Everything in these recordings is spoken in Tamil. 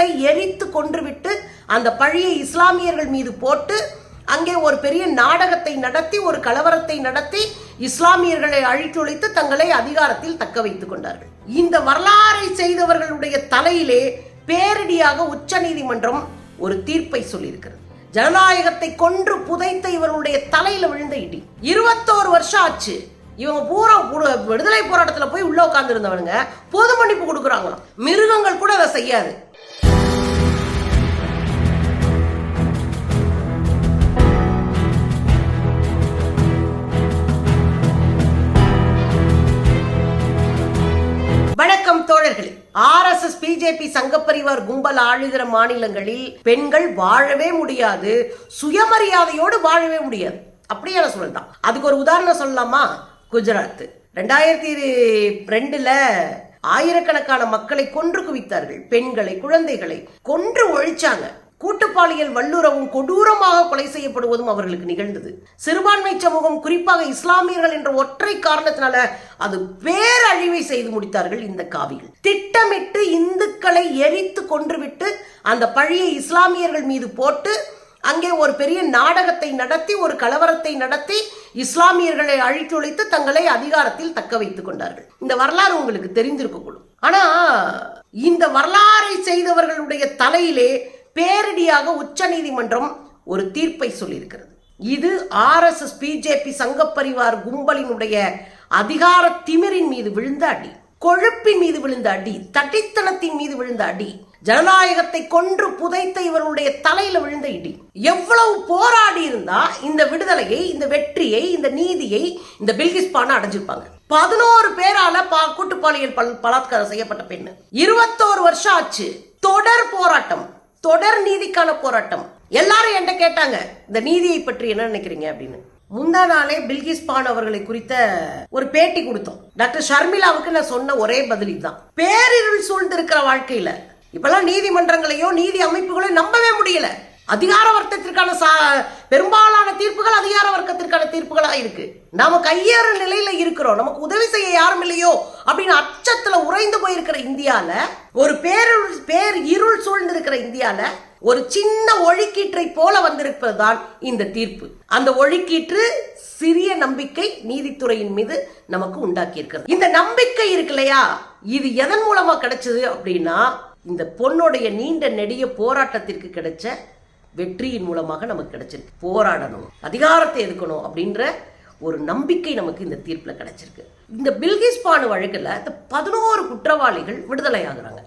தங்களை எரித்து கொன்றுவிட்டு அந்த பழியை இஸ்லாமியர்கள் மீது போட்டு அங்கே ஒரு பெரிய நாடகத்தை நடத்தி ஒரு கலவரத்தை நடத்தி இஸ்லாமியர்களை அழித்தொழித்து தங்களை அதிகாரத்தில் தக்க வைத்துக் கொண்டார்கள். இந்த வரலாறை செய்தவர்களுடைய தலையிலே பேரடியாக உச்ச நீதிமன்றம் ஒரு தீர்ப்பை சொல்லியிருக்கிறது. ஜனநாயகத்தை கொன்று புதைத்த இவர்களுடைய தலையில விழுந்த இடி. 21 வருஷம் ஆச்சு. இவங்க பூரா விடுதலை போராட்டத்துல போய் உள்ள உட்கார்ந்து இருந்தவனுங்க பொது மன்னிப்பு கொடுக்குறாங்களாம். மிருகங்கள் கூட அதை செய்யாது. வணக்கம் தோழர்களே. RSS பிஜேபி சங்கப்பரிவார் கும்பல் ஆளுகிற மாநிலங்களில் பெண்கள் வாழவே முடியாது, சுயமரியாதையோடு வாழவே முடியாது. அப்படியான சூழல் தான். அதுக்கு ஒரு உதாரணம் சொல்லலாமா? குஜராத் 2002 ஆயிரக்கணக்கான மக்களை கொன்று குவித்தார்கள். பெண்களை, குழந்தைகளை கொன்று ஒழிச்சாங்க. கூட்டுப்பாலியல் வல்லுறவும் கொடூரமாக கொலை செய்யப்படுவதும் அவர்களுக்கு நிகழ்ந்தது. சிறுபான்மை சமூகம், குறிப்பாக இஸ்லாமியர்கள் என்ற ஒற்றை காரணத்தினால அது பேரழிவை செய்து முடித்தார்கள். இந்த காவிகள் திட்டமிட்டு இந்துக்களை எரித்து கொன்றுவிட்டு அந்த பழியை இஸ்லாமியர்கள் மீது போட்டு அங்கே ஒரு பெரிய நாடகத்தை நடத்தி ஒரு கலவரத்தை நடத்தி இஸ்லாமியர்களை அழித்தொழித்து தங்களை அதிகாரத்தில் தக்க வைத்துக் கொண்டார்கள். இந்த வரலாறு உங்களுக்கு தெரிந்திருக்கக்கூடும். ஆனா இந்த வரலாறை செய்தவர்களுடைய தலையிலே பேரடியாக உச்ச நீதிமன்றம் ஒரு தீர்ப்பை சொல்லியிருக்கிறது. இது RSS பிஜேபி சங்கப்பரிவார் கும்பலினுடைய அதிகார திமிரின் மீது விழுந்த அடி, கொழுப்பின் மீது விழுந்த அடி, தட்டித்தனத்தின் மீது விழுந்த அடி, ஜனநாயகத்தை கொன்று புதைத்த இவர்களுடைய தலையில விழுந்த இடி. எவ்வளவு போராடி இருந்தா இந்த விடுதலையை, இந்த வெற்றியை, இந்த நீதியை இந்த பில்கிஸ் பானை அடைஞ்சிருப்பாங்க. 11 பேரால கூட்டுப்பாலியல் பலாத்காரம் செய்யப்பட்ட பெண்ணு. 21 வருஷம் ஆச்சு. தொடர் போராட்டம், தொடர் நீதிக்கான போராட்டம். எல்லாரும் என்கிட்ட கேட்டாங்க, இந்த நீதியை பற்றி என்ன நினைக்கிறீங்க அப்படின்னு. முந்தா நாளே பில்கிஸ் பான் அவர்களை குறித்த ஒரு பேட்டி கொடுத்தோம். டாக்டர் ஷர்மிளாவுக்கு நான் சொன்ன ஒரே பதில் தான். பேரிருள் சூழ்ந்து இருக்கிற வாழ்க்கையில இப்பெல்லாம் நீதிமன்றங்களையோ நீதி அமைப்புகளையோ நம்பவே முடியல. அதிகார வர்க்கத்திற்கான பெரும்பாலான தீர்ப்புகள் அதிகார வர்க்கத்திற்கான தீர்ப்புகளா இருக்கு. நாம கையேற நிலையில இருக்கிறோம். நமக்கு உதவி செய்ய யாரும் இல்லையோ அப்படின்னு அச்சத்துல உறைந்து போயிருக்கிற இந்தியால, ஒரு இருள் சூழ்ந்து இருக்கிற இந்தியால ஒரு சின்ன ஒழுக்கீற்றை போல வந்திருப்பதுதான் இந்த தீர்ப்பு. அந்த ஒழுக்கீற்று சிறிய நம்பிக்கை நீதித்துறையின் மீது நமக்கு உண்டாக்கி இருக்கிறது. இந்த நம்பிக்கை இருக்கு இல்லையா, இது எதன் மூலமா கிடைச்சது அப்படின்னா, இந்த பொண்ணுடைய நீண்ட நெடிய போராட்டத்திற்கு கிடைச்ச வெற்றியின் மூலமாக நமக்கு கிடைச்சிருக்கு. போராடணும், அதிகாரத்தை எடுக்கணும் அப்படின்ற ஒரு நம்பிக்கை நமக்கு இந்த தீர்ப்புல கிடைச்சிருக்கு. இந்த பில்கிஸ் பானு வழக்குல இந்த 11 குற்றவாளிகள் விடுதலை ஆகுறாங்க.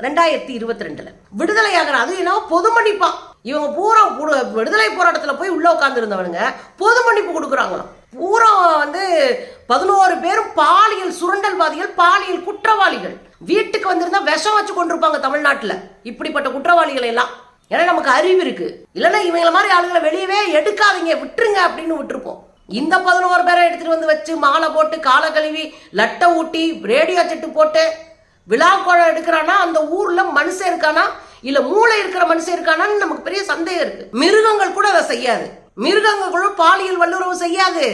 2022 விடுதலையாகிற, அது என்ன பொது மன்னிப்பா. இவங்க பூரா விடுதலை போராட்டத்துல போய் உள்ள உட்கார்ந்து இருந்தவனுங்க பொது மன்னிப்பு கொடுக்குறாங்களாம். பூரா 11 பேரும் பாலியல் சுரண்டல்வாதிகள், பாலியல் குற்றவாளிகள். வீட்டுக்கு வந்திருந்தா விஷம் வச்சு கொண்டிருப்பாங்க தமிழ்நாட்டுல இப்படிப்பட்ட குற்றவாளிகளை எல்லாம். ஏன்னா நமக்கு அறிவு இருக்கு. இல்லைன்னா இவங்கள மாதிரி ஆளுங்களை வெளியவே எடுக்காதீங்க, விட்டுருங்க அப்படின்னு விட்டுருப்போம். இந்த 11 பேரை எடுத்துட்டு வந்து வச்சு மாலை போட்டு, காலை கழுவி, லட்டை ஊட்டி, ரேடியோ செட்டு போட்டு விழா கோலம் எடுக்கிறானா அந்த ஊர்ல மனுஷன் இருக்கானா இல்ல மூளை இருக்கிற மனுஷன் இருக்கானான்னு நமக்கு பெரிய சந்தேகம் இருக்கு. மிருகங்கள் கூட அதை செய்யாது. மிருகங்கள் கூட பாலியல் வல்லுறவு செய்யாது.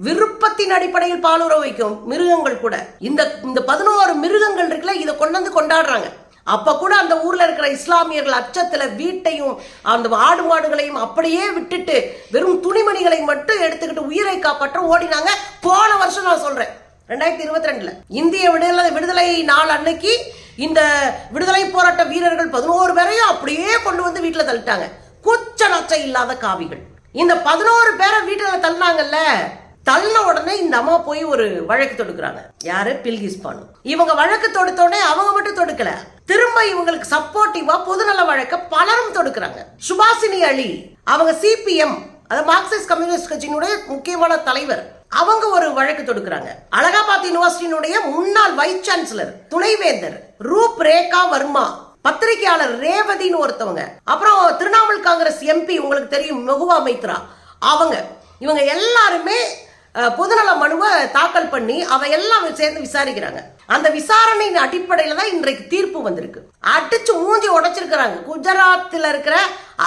விருப்பத்தின் அடிப்படையில் பாலுறவு வைக்கும் மிருகங்கள் கூட. இந்த 11 மிருகங்கள் இருக்குல்ல, இதை கொண்டு கொண்டாடுறாங்க. அப்ப கூட அந்த ஊர்ல இருக்கிற இஸ்லாமியர்கள் அச்சத்துல வீட்டையும் அந்த ஆடு மாடுகளையும் அப்படியே விட்டுட்டு வெறும் துணிமணிகளை மட்டும் எடுத்துக்கிட்டு உயிரை காப்பாற்ற ஓடினாங்க. போன வருஷம் நான் சொல்றேன் 2022 இந்திய விடுதலை நாள் அன்னைக்கு இந்த விடுதலை போராட்ட வீரர்கள் 11 பேரையும் அப்படியே கொண்டு வந்து வீட்டுல தள்ளிட்டாங்க. கூச்ச நச்சை இல்லாத காவிகள். இந்த 11 பேரை வீட்டுல தள்ளினாங்கல்ல, தள்ளின உடனே இந்த அம்மா போய் ஒரு வழக்கு தொடுக்கிறாங்க. யாரு? பில்கிஸ் பானு. இவங்க வழக்கு தொடுத்தோடனே அவங்க மட்டும் தொடுக்கல, திரும்ப இவங்களுக்கு சப்போர்ட்டிவா பொதுநல வழக்க பலரும் தொடுக்கிறாங்க. சுபாஷினி அலி, அவங்க CPM, அது மார்க்சிஸ்ட் கம்யூனிஸ்ட் கட்சியினுடைய முக்கியமான தலைவர், அவங்க ஒரு வழக்கு தொடுக்கிறாங்க. அலகாபாத் யூனிவர்சிட்டியினுடைய முன்னாள் வைஸ் சான்சலர், துணைவேந்தர் ரூப் ரேகா வர்மா, பத்திரிகையாளர் ரேவதின்னு ஒருத்தவங்க, அப்புறம் திரிணாமுல் காங்கிரஸ் MP உங்களுக்கு தெரியும் மெகுவா மைத்ரா, இவங்க எல்லாருமே பொதுநல மனுவை தாக்கல் பண்ணி எல்லாம் சேர்ந்து விசாரிக்கிறாங்க. அந்த விசாரணையின் அடிப்படையில தான் இன்றைக்கு தீர்ப்பு வந்திருக்கு. அடிச்சு மூஞ்சி உடைச்சிருக்கிறாங்க. குஜராத்தில் இருக்கிற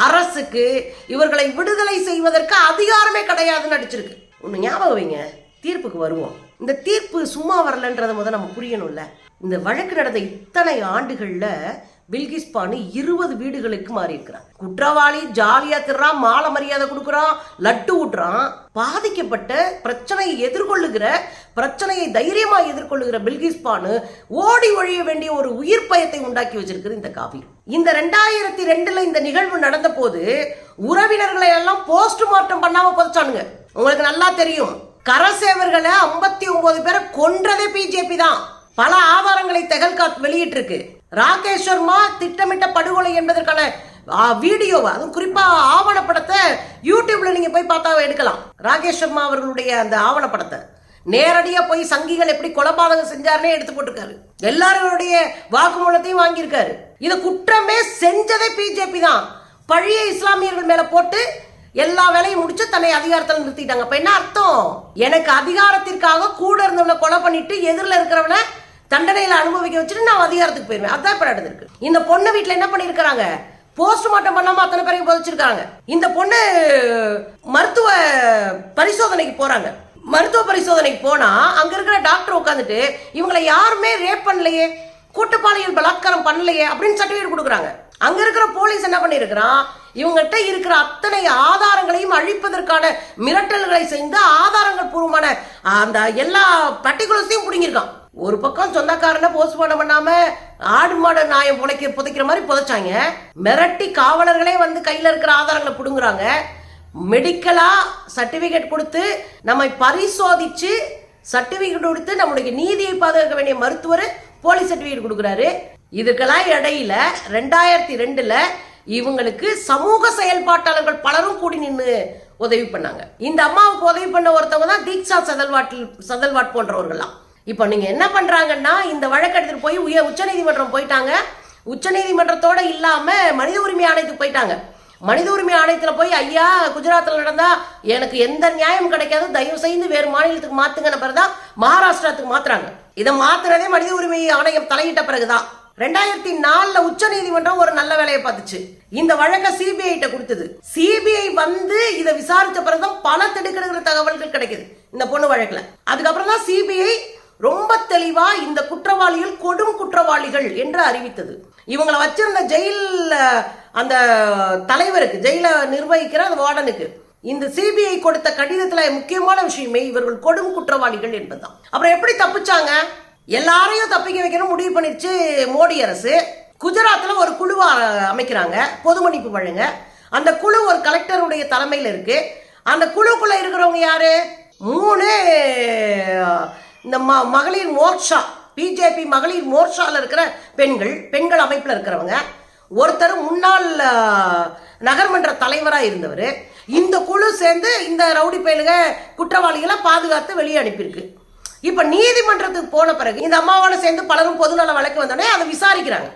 அரசுக்கு இவர்களை விடுதலை செய்வதற்கு அதிகாரமே கிடையாதுன்னு அடிச்சிருக்கு. ஒண்ணு ஞாபகம் வைங்க, தீர்ப்புக்கு வருவோம். இந்த தீர்ப்பு சும்மா வரலன்றத முதல்ல நம்ம புரியணும்ல. இந்த வழக்கு நடந்த இத்தனை ஆண்டுகள்ல பில்கிஸ் பானு 20 வீடுகளுக்கு மாறி இருக்கிறான். குற்றவாளி ஜாலியா திர்றான், மாலை மரியாதை கொடுக்குறான், லட்டு ஊட்டுறான். பாதிக்கப்பட்ட பிரச்சனையை எதிர்கொள்ளுகிற, பிரச்சனையை தைரியமா எதிர்கொள்ளுகிற பில்கிஸ் பானு ஓடி ஒழிய வேண்டிய ஒரு உயிர் பயத்தை உண்டாக்கி வச்சிருக்கிறது இந்த காவி. இந்த 2002 இந்த நிகழ்வு நடந்த போது உறவினர்களை எல்லாம் போஸ்ட்மார்ட்டம் பண்ணாம புதைச்சானுங்க. உங்களுக்கு நல்லா தெரியும், கரசேவர்களை 59 பேரை கொன்றதே பிஜேபி தான். பல ஆதாரங்களை தெகல்காத் வெளியிட்டு இருக்கு. ராகேஷ் சர்மா திட்டமிட்ட படுகொலை என்பதற்கான வீடியோவை, அதுவும் குறிப்பா ஆவணப்படத்தை யூடியூப்ல நீங்க போய் பார்த்தா எடுக்கலாம். ராகேஷ் சர்மா அவர்களுடைய அந்த ஆவணப்படத்தை நேரடியா போய் சங்கிகள் எப்படி கொலைபாதகம் செஞ்சாருன்னே எடுத்து போட்டிருக்காரு. எல்லாருடைய வாக்குமூலத்தையும் வாங்கியிருக்காரு. இது குற்றமே செஞ்சதே பிஜேபி தான். பழைய இஸ்லாமியர்கள் மேல போட்டு எல்லா வேலையும் முடிச்சு தன்னை அதிகாரத்தில் நிறுத்திட்டாங்க. அப்ப என்ன அர்த்தம்? எனக்கு அதிகாரத்திற்காக கூட இருந்தவனை கொலை பண்ணிட்டு எதிரில் இருக்கிறவனை தண்டனையில அனுபவிக்க வச்சுட்டு நான் அதிகாரத்துக்கு போயிருவேன். அதான் இப்ப நடந்திருக்கு. இந்த பொண்ணு வீட்டுல என்ன பண்ணிருக்காங்க? போஸ்ட்மார்ட்டம் பண்ணாம அத்தனை பேரையும் புதைச்சிருக்காங்க. இந்த பொண்ணு மருத்துவ பரிசோதனைக்கு போறாங்க. மருத்துவ பரிசோதனைக்கு போனா அங்க இருக்கிற டாக்டர் உட்காந்துட்டு இவங்களை யாருமே ரேப் பண்ணலையே, கூட்டுப்பாலியல் பலாத்காரம் பண்ணலையே அப்படின்னு சர்டிபிகேட் கொடுக்குறாங்க. அங்க இருக்கிற போலீஸ் என்ன பண்ணிருக்கிறான்? இவங்ககிட்ட இருக்கிற அத்தனை ஆதாரங்களையும் அழிப்பதற்கான மிரட்டல்களை செய்து ஆதாரங்கள் பூர்வமான அந்த எல்லா பர்டிகுலர்ஸையும் பிடிங்கிருக்கான். ஒரு பக்கம் சொந்தக்காரனை போஸ்ட்மார்ட்டம் பண்ணாம ஆடு மாடு நாயம் புதைக்கிற மாதிரி புதைச்சாங்க. மிரட்டி காவலர்களே வந்து கையில இருக்கிற ஆதாரங்களை புடுங்குறாங்க. மெடிக்கலா சர்டிபிகேட் கொடுத்து நம்மை பரிசோதிச்சு சர்டிபிகேட் கொடுத்து நம்முடைய நீதியை பாதுகாக்க வேண்டிய மருத்துவர் போலீஸ் சர்டிபிகேட் கொடுக்குறாரு. இதுக்கெல்லாம் இடையில 2002 இவங்களுக்கு சமூக செயல்பாட்டாளர்கள் பலரும் கூடி நின்று உதவி பண்ணாங்க. இந்த அம்மாவுக்கு உதவி பண்ண ஒருத்தவங்க தான் தீக்ஷா சதல்வாட் போன்றவர்கள்லாம். இப்போ நீங்க என்ன பண்றாங்கன்னா, இந்த வழக்கெடுத்துட்டு போய் உச்சநீதிமன்றம் போயிட்டாங்க. உச்சநீதிமன்றத்தோட இல்லாம மனித உரிமை ஆணையத்துக்கு போயிட்டாங்க. மனித உரிமை ஆணையத்துல போய் ஐயா குஜராத்தில் நடந்தா எனக்கு எந்த நியாயம் கிடைக்காது, தயவு செய்து வேறு மாநிலத்துக்கு மாத்துங்க பிறகுதான் மகாராஷ்டிரத்துக்கு மாத்துறாங்க. இதை மாத்துறதே மனித உரிமை ஆணையம் தலையிட்ட பிறகுதான். 2004 உச்ச நீதிமன்றம் ஒரு நல்ல வேலையை பார்த்துச்சு. இந்த வழக்க சிபிஐ கொடுத்தது. சிபிஐ வந்து இதை விசாரிச்ச பிறகுதான் பல திடுக்கிடுகிற தகவல்கள் கிடைக்குது இந்த பொண்ணு வழக்குல. அதுக்கப்புறம் தான் சிபிஐ ரொம்ப தெளிவா இந்த குற்றவாளிகள் கொடும் குற்றவாளிகள் என்று அறிவித்தது. இவங்களை வச்சிருந்த ஜெயில் அந்த தலைவருக்கு, ஜெயில நிர்வகிக்கிற அந்த வார்டனுக்கு இந்த சிபிஐ கொடுத்த கடிதத்துல முக்கியமான விஷயமே இவர்கள் கொடும் குற்றவாளிகள் என்பதுதான். அப்புறம் எப்படி தப்பிச்சாங்க? எல்லாரையும் தப்பிக்க வைக்கணும் முடிவு பண்ணிடுச்சு மோடி அரசு. குஜராத்ல ஒரு குழுவை அமைக்கிறாங்க, பொது மன்னிப்பு வழங்க. அந்த குழு ஒரு கலெக்டருடைய தலைமையில் இருக்கு. அந்த குழுக்குள்ள இருக்கிறவங்க யாரு? 3 இந்த மகளிர் மோர்ச்சா, பிஜேபி மகளிர் மோர்ச்சால இருக்கிற பெண்கள் அமைப்பில் இருக்கிறவங்க. ஒருத்தர் முன்னாள் நகர்மன்ற தலைவராக இருந்தவர். இந்த குழு சேர்ந்து இந்த ரவுடி பயலுக குற்றவாளிகளை பாதுகாத்து வெளியே அனுப்பியிருக்கு. இப்ப நீதிமன்றத்துக்கு போன பிறகு இந்த அம்மாவோட சேர்ந்து பலரும் பொதுநல வழக்கு வந்தோடனே அதை விசாரிக்கிறாங்க.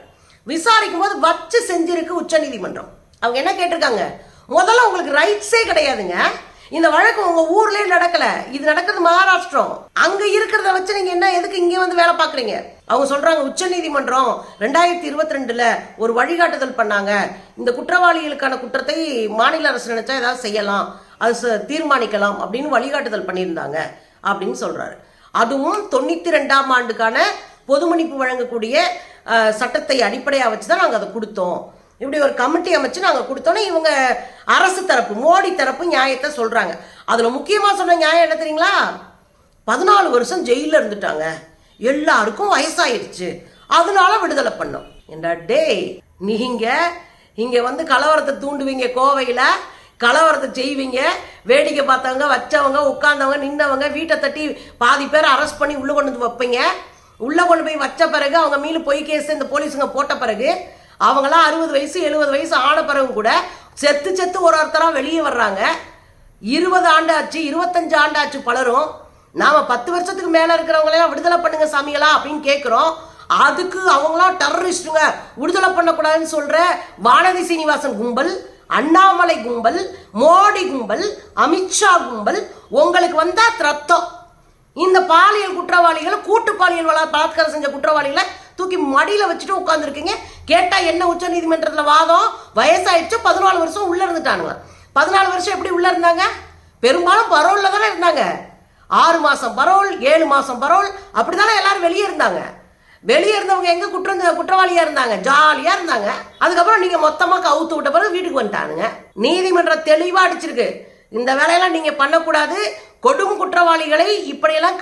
விசாரிக்கும் போது வச்சு செஞ்சிருக்கு உச்ச நீதிமன்றம். அவங்க என்ன கேட்டிருக்காங்க? முதல்ல உங்களுக்கு ரைட்ஸே கிடையாதுங்க, இந்த வழக்கு உங்க ஊர்லயே நடக்கல, இது நடக்கிறது மகாராஷ்டிரம். அங்க இருக்கிறத வச்சு நீங்க என்ன எதுக்கு இங்க வந்து வேலை பாக்குறீங்க? அவங்க சொல்றாங்க உச்ச நீதிமன்றம் 2022 ஒரு வழிகாட்டுதல் பண்ணாங்க. இந்த குற்றவாளிகளுக்கான குற்றத்தை மாநில அரசு நினைச்சா ஏதாவது செய்யலாம், அது தீர்மானிக்கலாம் அப்படின்னு வழிகாட்டுதல் பண்ணியிருந்தாங்க அப்படின்னு சொல்றாரு. அதுவும் 92ஆம் ஆண்டுக்கான பொது மன்னிப்பு வழங்கக்கூடிய சட்டத்தை அடிப்படையாக வச்சுதான் நாங்கள் அதை கொடுத்தோம். இப்படி ஒரு கமிட்டி அமைச்சு நாங்கள் கொடுத்தோன்னே இவங்க அரசு தரப்பு, மோடி தரப்பு நியாயத்தை சொல்றாங்க. அதுல முக்கியமா சொன்ன நியாயம் என்ன தெரியுங்களா? 14 வருஷம் ஜெயில இருந்துட்டாங்க, எல்லாருக்கும் வயசாயிருச்சு, அதனால விடுதலை பண்ணோம். என்ன டே, நீங்க இங்க வந்து கலவரத்தை தூண்டுவீங்க, கோவையில கலவரத்தை செய்வீங்க, வேடிக்கை பார்த்தவங்க, வச்சவங்க, உட்கார்ந்தவங்க, நின்னவங்க, வீட்டை தட்டி பாதி பேர் அரெஸ்ட் பண்ணி உள்ள கொண்டு வந்து வைப்பீங்க. உள்ள கொண்டு போய் வச்ச பிறகு அவங்க மீது பொய் கேஸ் இந்த போலீஸுங்க போட்ட பிறகு அவங்களாம் 60 வயசு 70 வயசு ஆன பிறகு கூட செத்து ஒருத்தரா வெளியே வர்றாங்க. 20 ஆண்டு ஆச்சு, 25 ஆண்டு ஆச்சு பலரும். நாம 10 வருஷத்துக்கு மேல இருக்கிறவங்களையும் விடுதலை பண்ணுங்க சாமிகளா அப்படின்னு கேட்கிறோம். அதுக்கு அவங்களாம் டெரரிஸ்டுங்க, விடுதலை பண்ணக்கூடாதுன்னு சொல்ற வானதி சீனிவாசன் கும்பல், அண்ணாமலை கும்பல், மோடி கும்பல், அமித்ஷா கும்பல் உங்களுக்கு வந்தா ரத்தம். இந்த பாலியல் குற்றவாளிகளை, கூட்டு பாலியல் பலாத்காரம் செஞ்ச குற்றவாளிகளை தூக்கி மடியில வச்சுட்டு உட்கார்ந்துருக்கீங்க. கேட்டா என்ன உச்ச நீதிமன்றத்துல வாதம்? வயசாயிடுச்சு, 14 வருஷம் உள்ள இருந்துட்டானுங்க. 14 வருஷம் எப்படி உள்ள இருந்தாங்க? பெரும்பாலும் பரோல்ல தானே இருந்தாங்க. 6 மாசம் பரோல், 7 மாசம் பரோல், அப்படித்தானே எல்லாரும் வெளியே இருந்தாங்க. வெளியே இருந்தவங்க எங்க குற்றவாளியா இருந்தாங்க, ஜாலியா இருந்தாங்க. அதுக்கப்புறம் நீங்க மொத்தமா கவுத்து விட்ட பிறகு வீட்டுக்கு வந்துட்டானுங்க. நீதிமன்றம் தெளிவா அடிச்சிருக்கு, இந்த வேலையெல்லாம் நீங்க பண்ணக்கூடாது, கொடும் குற்றவாளிகளை இப்படியெல்லாம்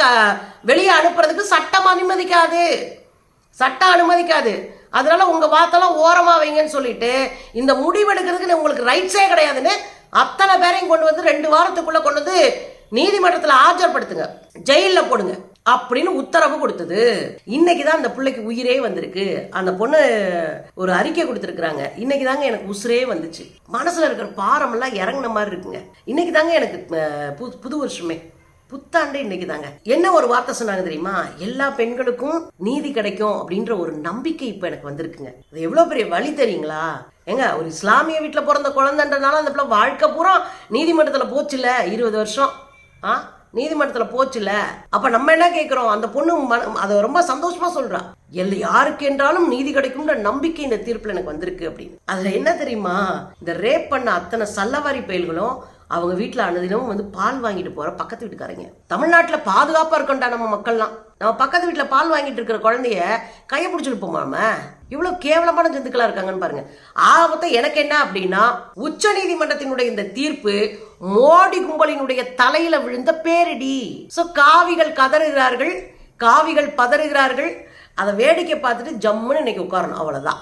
வெளியே அனுப்புறதுக்கு சட்டம் அனுமதிக்காது, சட்டம் அனுமதிக்காது. அதனால உங்க வார்த்தைலாம் ஓரமா வைங்கன்னு சொல்லிட்டு இந்த முடிவெடுக்கிறதுக்கு உங்களுக்கு ரைட்ஸே கிடையாதுன்னு அத்தனை பேரையும் கொண்டு வந்து 2 வாரத்துக்குள்ள கொண்டு வந்து நீதிமன்றத்தில் ஆஜர்படுத்துங்க, ஜெயில போடுங்க அப்படின்னு உத்தரவு கொடுத்தது. இன்னைக்குதான் அந்த பிள்ளைக்கு உயிரே வந்திருக்கு. அந்த பொண்ணு ஒரு அறிக்கை கொடுத்துருக்காங்க. இன்னைக்கு தாங்க எனக்கு உசுரே வந்துச்சு, மனசுல இருக்கிற பாரம் எல்லாம் இறங்கின மாதிரி இருக்குங்க. இன்னைக்கு தாங்க எனக்கு புது வருஷமே, புத்தாண்டு இன்னைக்கு தாங்க. என்ன ஒரு வார்த்தை சொன்னாங்க தெரியுமா, எல்லா பெண்களுக்கும் நீதி கிடைக்கும் அப்படின்ற ஒரு நம்பிக்கை இப்ப எனக்கு வந்திருக்குங்க. அது எவ்வளவு பெரிய வழி தெரியுங்களா? ஏங்க, ஒரு இஸ்லாமிய வீட்டுல பிறந்த குழந்தைன்றனால அந்த பிள்ளை வாழ்க்கை பூரா நீதிமன்றத்துல போச்சுல, 20 வருஷம் நீதிமன்றத்துல போச்சுல. அப்ப நம்ம என்ன கேட்கிறோம், அந்த பொண்ணு அதை ரொம்ப சந்தோஷமா சொல்றா, யாருக்கு என்றாலும் நீதி கிடைக்கும்ன்ற நம்பிக்கை இந்த தீர்ப்புல எனக்கு வந்திருக்கு அப்படின்னு. அதுல என்ன தெரியுமா, இந்த ரேப் பண்ண அத்தனை சல்லவாரி பயல்களும் அவங்க வீட்டுல அனுதினமும் வந்து பால் வாங்கிட்டு போற பக்கத்து வீட்டுக்காரங்க. தமிழ்நாட்டுல பாதுகாப்பா இருக்கண்டா நம்ம மக்கள்லாம். நம்ம பக்கத்து வீட்டுல பால் வாங்கிட்டு இருக்கிற குழந்தைய கையை பிடிச்சிட்டு போமாம இவ்வளவு கேவலமான ஜந்துக்களா இருக்காங்கன்னு பாருங்க. ஆபத்தை எனக்கு என்ன அப்படின்னா, உச்ச நீதிமன்றத்தினுடைய இந்த தீர்ப்பு மோடி கும்பலினுடைய தலையில விழுந்த பேரிடி. சோ காவிகள் கதறுகிறார்கள், காவிகள் பதறுகிறார்கள். அதை வேடிக்கை பார்த்துட்டு ஜம்முன்னு இன்னைக்கு உட்காரணும், அவ்வளவுதான்.